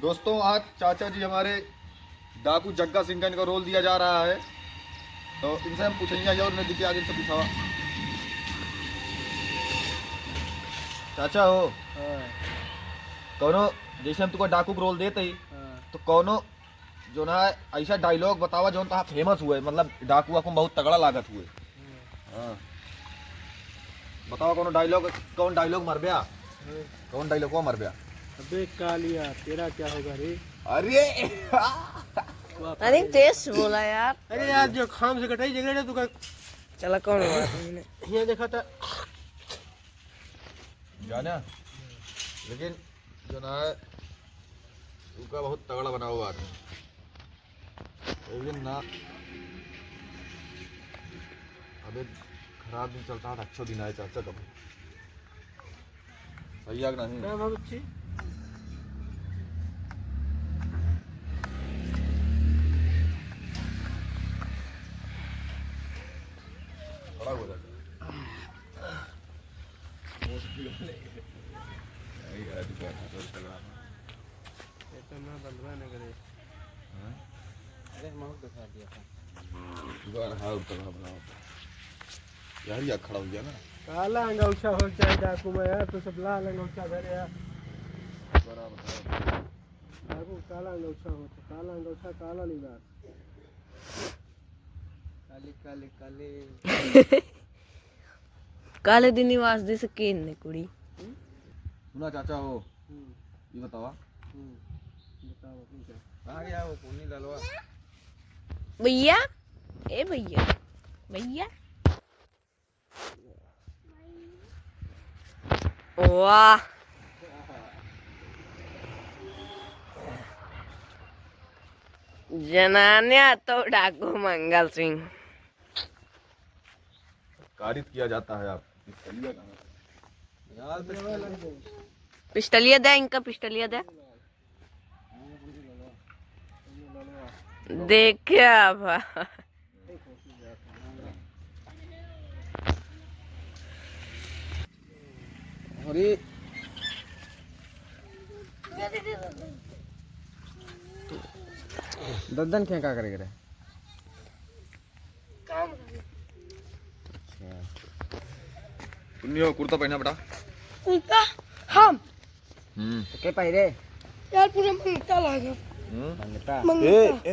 दोस्तों आज चाचा जी हमारे डाकू जग्गा सिंह का इनका रोल दिया जा रहा है, तो इनसे हम पूछेंगे और नदी के आगे से पूछा। चाचा हो कौनो जैसे हम तुमको डाकू का रोल देते ही तो कौनो जो ना ऐसा डायलॉग बतावा जो तो फेमस हुए, मतलब डाकू वाकू बहुत तगड़ा लागत हुए। हाँ बताओ कौन डायलॉग मर गया, कौन डायलॉग मर गया। अबे कालिया तेरा क्या होगा रे। अरे अरे तेज बोला यार। अरे यार जो खाम से कटाई जगह है तू चला कौन हुआ ये देखा था जाना, लेकिन जो ना है उसका बहुत तगड़ा बना हुआ आदमी। एक दिन ना अबे खराब दिन चलता है, अच्छा दिन आए चाचा कब सही आग नहीं क्या बहुत अच्छी खड़ा हो जाता ये तो मैं बंदवा न करे। अरे बहुत दिखा दिया था यार या खड़ा हो गया ना। काला अंगौछा हो जाए डाकू में यार, तो सब लाल अंगौछा धरे यार। डाकू काला अंगौछा हो तो काला अंगौछा काला लिबास काली काली काली काले दिन निवास दे सके ने कुड़ी। सुना चाचा हो ये बतावा बताओ कहाँ गया वो पूनी ललवा। भैया ए भैया भैया वाह जनान्या तो डाकू मंगल सिंह कारित किया जाता है। आप पिस्टलिया दे, इनका पिस्टलिया दे। देखा भा अरे दद्दन क्या करेगा तुमने कुर्ता पहना बेटा। उनका हम क्या पाई रे यार पूरा मंगता लगा मंगता मंगता ए